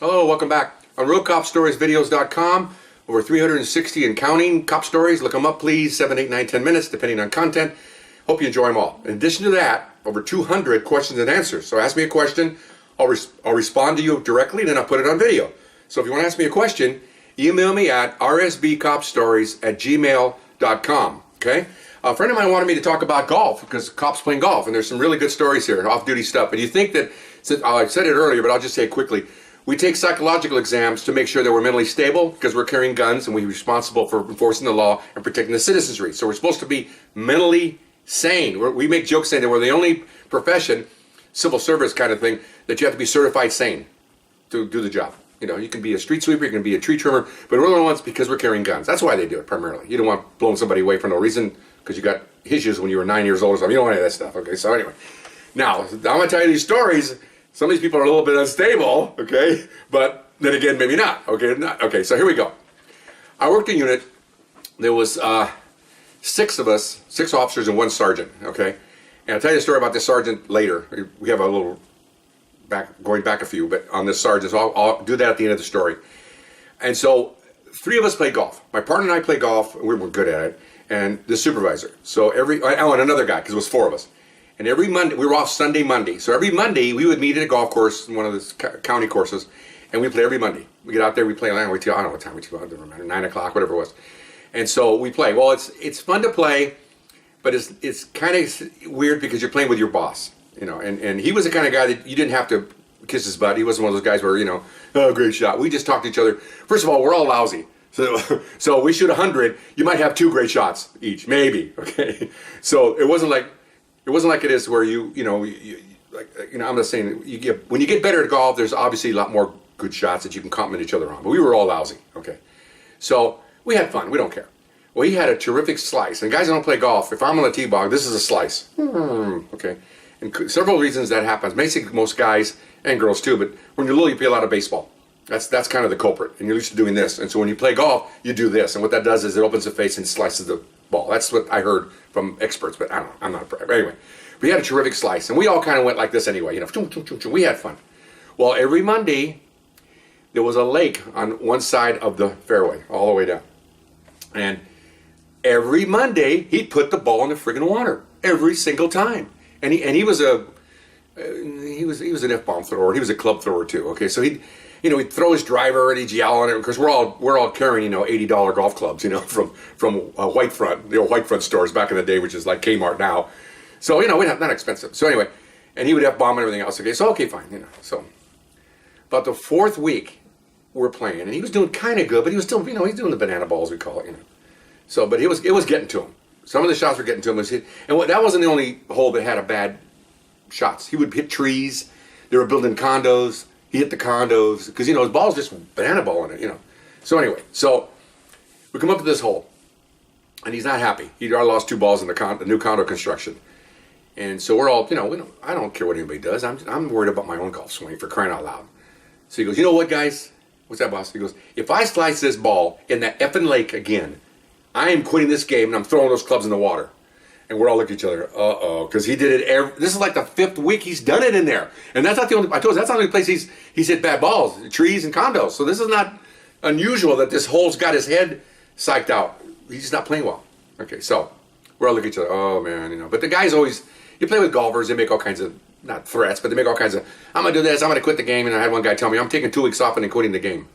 Hello, welcome back. On RealCopStoriesVideos.com, over 360 and counting cop stories. Look them up, please. 7, 8, 9, 10 minutes, depending on content. Hope you enjoy them all. In addition to that, over 200 questions and answers. So ask me a question, I'll respond to you directly, then I'll put it on video. So if you want to ask me a question, email me at RSBcopstories@gmail.com. Okay? A friend of mine wanted me to talk about golf because cops playing golf, and there's some really good stories here, off-duty stuff. And you think that, I said it earlier, but I'll just say it quickly. We take psychological exams to make sure that we're mentally stable because we're carrying guns and we're responsible for enforcing the law and protecting the citizenry. So we're supposed to be mentally sane. We make jokes saying that we're the only profession, civil service kind of thing, that you have to be certified sane to do the job. You know, you can be a street sweeper, you can be a tree trimmer, but we're the only ones because we're carrying guns. That's why they do it primarily. You don't want blowing somebody away for no reason because you got issues when you were 9 years old or something. You don't want any of that stuff. Okay, so anyway. Now, I'm going to tell you these stories. Some of these people are a little bit unstable, okay? But then again, maybe not, okay? Okay, so here we go. I worked in a unit. There was 6 of us, 6 officers and 1 sergeant, okay? And I'll tell you a story about this sergeant later. We have a little going back a few, but on this sergeant, so I'll do that at the end of the story. And so 3 of us played golf. My partner and I played golf, and we were good at it, and the supervisor. So and another guy, because it was 4 of us. And every Monday, we were off Sunday, Monday. So every Monday, we would meet at a golf course, one of the county courses, and we play every Monday. We get out there, we play, I don't know what time we play, it doesn't matter, 9 o'clock, whatever it was. And so we play. Well, it's fun to play, but it's kind of weird because you're playing with your boss, you know. And he was the kind of guy that you didn't have to kiss his butt. He wasn't one of those guys where, you know, oh, great shot. We just talked to each other. First of all, we're all lousy. So we shoot 100, you might have 2 great shots each, maybe, okay? So it wasn't like it is where I'm not saying when you get better at golf, there's obviously a lot more good shots that you can compliment each other on. But we were all lousy, okay? So we had fun. We don't care. Well, he had a terrific slice. And guys that don't play golf, if I'm on a tee bog, this is a slice. Okay? And several reasons that happens. Basically, most guys and girls too. But when you're little, you play a lot of baseball. That's kind of the culprit. And you're used to doing this. And so when you play golf, you do this. And what that does is it opens the face and slices the ball. That's what I heard from experts, but I don't know. I'm not a pro. But anyway, we had a terrific slice, and we all kind of went like this anyway. You know, we had fun. Well, every Monday there was a lake on one side of the fairway, all the way down, and every Monday he'd put the ball in the friggin' water every single time. And he was an F-bomb thrower. He was a club thrower too. Okay, so he'd throw his driver and he'd yell on it because we're all carrying, $80 golf clubs, from Whitefront, the old Whitefront stores back in the day, which is like Kmart now. So, not expensive. So anyway, and he would F-bomb and everything else. Okay, so okay, fine, So about the 4th week we're playing, and he was doing kind of good, but he was still, he's doing the banana balls, we call it, So, but it was getting to him. Some of the shots were getting to him. That wasn't the only hole that had a bad shots. He would hit trees. They were building condos. He hit the condos because, his ball's just banana ball in it, So anyway, so we come up to this hole, and he's not happy. He'd already lost 2 balls in the new condo construction. And so we're all, I don't care what anybody does. I'm worried about my own golf swing, for crying out loud. So he goes, you know what, guys? What's that, boss? He goes, if I slice this ball in that effing lake again, I am quitting this game, and I'm throwing those clubs in the water. And we're all looking at each other, because he did it this is like the 5th week he's done it in there. And that's not the only, I told you, that's not the only place he's hit bad balls, trees and condos. So this is not unusual that this hole's got his head psyched out. He's just not playing well. Okay, so we're all looking at each other, oh man, But the guys always, you play with golfers, they make all kinds of, not threats, but they make all kinds of, I'm going to do this, I'm going to quit the game. And I had one guy tell me, I'm taking 2 weeks off and then quitting the game.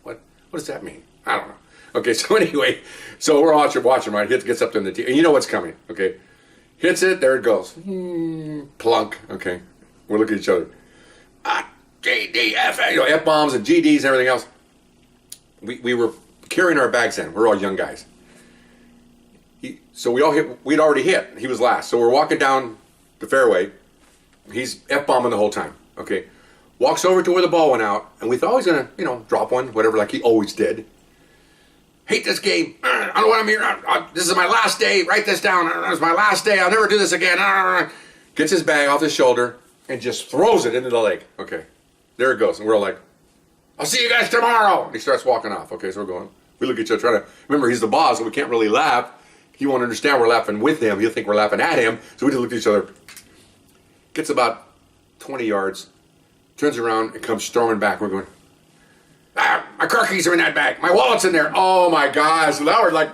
What does that mean? I don't know. Okay, so anyway, so we're watching, right? Gets up to the tee, and you know what's coming, okay? Hits it, there it goes. Plunk, okay? We're looking at each other. GDF, F-bombs and GDs and everything else. We were carrying our bags in. We're all young guys. So we all hit, we'd already hit. He was last. So we're walking down the fairway. He's F-bombing the whole time, okay? Walks over to where the ball went out, and we thought he was going to, drop one, whatever, like he always did. Hate this game. I don't want to be around. This is my last day. Write this down. It's my last day. I'll never do this again. Gets his bag off his shoulder and just throws it into the lake. Okay. There it goes. And we're all like, I'll see you guys tomorrow. And he starts walking off. Okay, so we're going. We look at each other trying to, remember, he's the boss, so we can't really laugh. He won't understand we're laughing with him. He'll think we're laughing at him. So we just look at each other. Gets about 20 yards, turns around and comes storming back. We're going, My car keys are in that bag. My wallet's in there. Oh my gosh. And now we're like,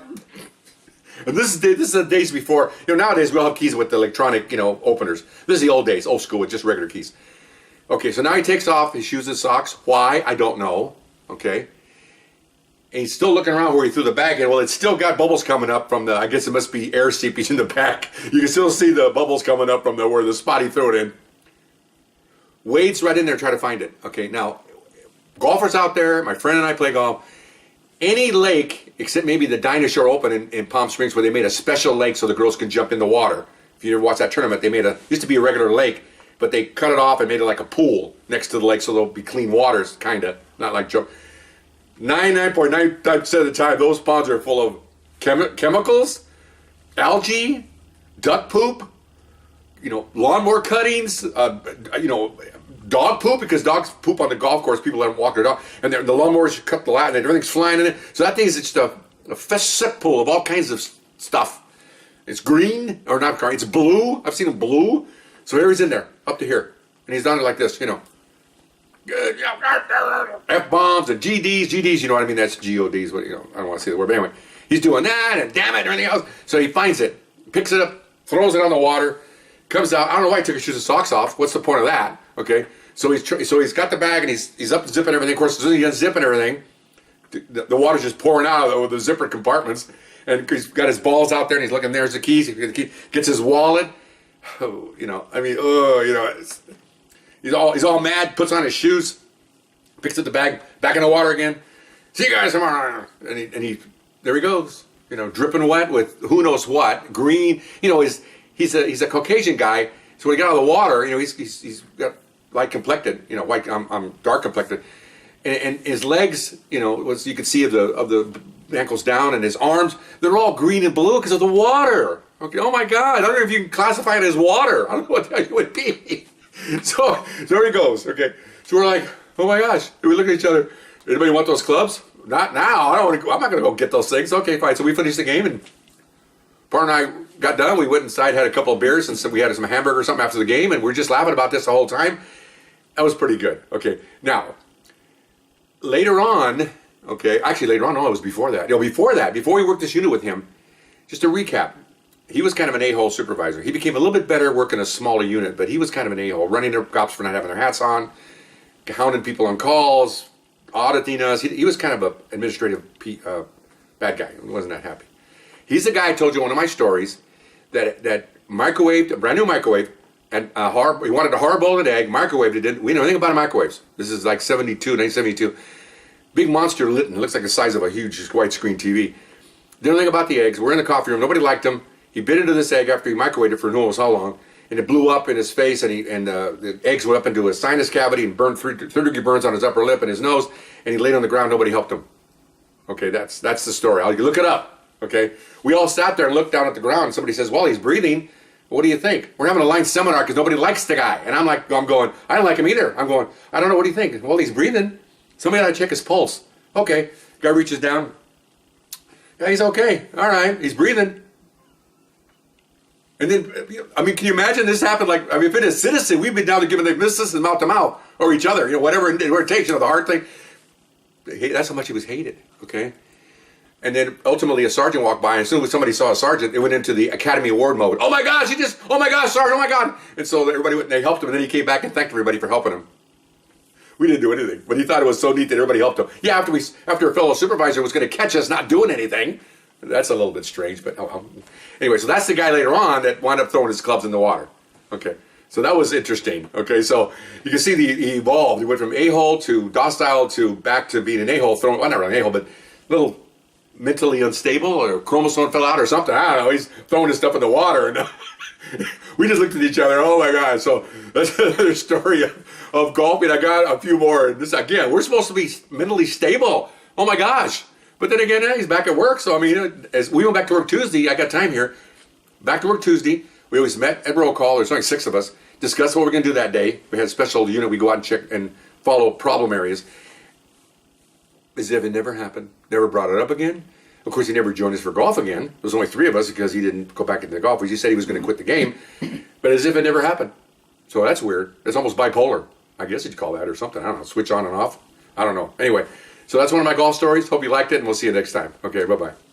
and this is the days before, nowadays we all have keys with the electronic, openers. This is the old days, old school with just regular keys. Okay, so now he takes off his shoes and socks. Why? I don't know. Okay. And he's still looking around where he threw the bag in. Well, it's still got bubbles coming up from I guess it must be air seepage in the back. You can still see the bubbles coming up from where the spot he threw it in. Wade's right in there trying to find it. Okay, now, golfers out there, my friend and I play golf. Any lake, except maybe the Dinosaur Open in Palm Springs, where they made a special lake so the girls can jump in the water. If you ever watched that tournament, they made used to be a regular lake, but they cut it off and made it like a pool next to the lake so there'll be clean waters, kind of. Not like 99.9% of the time, those ponds are full of chemicals, algae, duck poop, lawnmower cuttings, dog poop, because dogs poop on the golf course. People let them walk their dog, and the lawnmowers cut the lat, and everything's flying in it. So that thing is just a cesspool of all kinds of stuff. It's green, or not green, it's blue. I've seen it blue. So here he's in there, up to here, and he's done it like this, F-bombs and GDs, you know what I mean? That's GODs, but I don't want to say the word, but anyway, he's doing that, and damn it, and everything else. So he finds it, picks it up, throws it on the water, comes out. I don't know why he took his shoes and socks off. What's the point of that? Okay, so he's got the bag, and he's up zipping everything. Of course, as soon as he unzipping everything, the water's just pouring out of the zipper compartments, and he's got his balls out there, and he's looking. There's the keys. He gets his wallet. Oh, he's all mad. Puts on his shoes, picks up the bag, back in the water again. See you guys tomorrow. And he there he goes. Dripping wet with who knows what, green. He's a Caucasian guy. So when he got out of the water, he's got light complected. White. I'm dark complected, and his legs, what you could see of the ankles down, and his arms, they're all green and blue because of the water. Okay. Oh my God. I don't know if you can classify it as water. I don't know what that would be. So there he goes. Okay. So we're like, oh my gosh. We look at each other. Anybody want those clubs? Not now. I don't want to. I'm not going to go get those things. Okay, fine. So we finished the game, and partner and I got done. We went inside, had a couple of beers, and we had some hamburger or something after the game, and we were just laughing about this the whole time. That was pretty good. Okay. Now, later on, actually later on, no, it was before that. Before we worked this unit with him, just to recap, he was kind of an a-hole supervisor. He became a little bit better working a smaller unit, but he was kind of an a-hole, running their cops for not having their hats on, hounding people on calls, auditing us. He was kind of an administrative bad guy. He wasn't that happy. He's the guy I told you in one of my stories that microwaved, a brand new microwave, and he wanted a hard-boiled egg, microwaved it. We know anything about microwaves. This is like 1972. Big monster Lytton. It looks like the size of a huge widescreen TV. Didn't know anything about the eggs. We're in the coffee room. Nobody liked them. He bit into this egg after he microwaved it for who knows how long, and it blew up in his face, and the eggs went up into his sinus cavity and burned third-degree burns on his upper lip and his nose, and he laid on the ground. Nobody helped him. Okay, that's the story. You look it up. Okay, we all sat there and looked down at the ground. And somebody says, "Well, he's breathing. What do you think?" We're having a line seminar because nobody likes the guy, and I'm going, I don't like him either. I'm going, I don't know. What do you think? Well, he's breathing. Somebody ought to check his pulse. Okay, guy reaches down. Yeah, he's okay. All right, he's breathing. And then, can you imagine this happened? If it is citizen, we'd be down to giving the business mouth to mouth or each other, whatever it takes, the hard thing. That's how much he was hated, okay? And then ultimately a sergeant walked by, and as soon as somebody saw a sergeant, it went into the Academy Award mode. Oh my gosh, oh my gosh, Sergeant, oh my God. And so everybody went and they helped him, and then he came back and thanked everybody for helping him. We didn't do anything, but he thought it was so neat that everybody helped him. Yeah, after a fellow supervisor was going to catch us not doing anything. That's a little bit strange, but anyway, so that's the guy later on that wound up throwing his clubs in the water. Okay, so that was interesting. Okay, so you can see he evolved. He went from a-hole to docile to back to being an a-hole, not really an a-hole, but a little mentally unstable, or a chromosome fell out or something. I don't know. He's throwing his stuff in the water, and we just looked at each other. Oh my God! So that's another story of golfing. I got a few more. And this again, we're supposed to be mentally stable. Oh my gosh! But then again, he's back at work. So as we went back to work Tuesday, I got time here. Back to work Tuesday. We always met at roll call. There's only 6 of us. Discuss what we're going to do that day. We had a special unit. We go out and check and follow problem areas. As if it never happened. Never brought it up again. Of course, he never joined us for golf again. There was only 3 of us because he didn't go back into the golf. He said he was going to quit the game. But as if it never happened. So that's weird. It's almost bipolar. I guess you'd call that or something. I don't know. Switch on and off. I don't know. Anyway. So that's one of my golf stories. Hope you liked it, and we'll see you next time. Okay, bye-bye.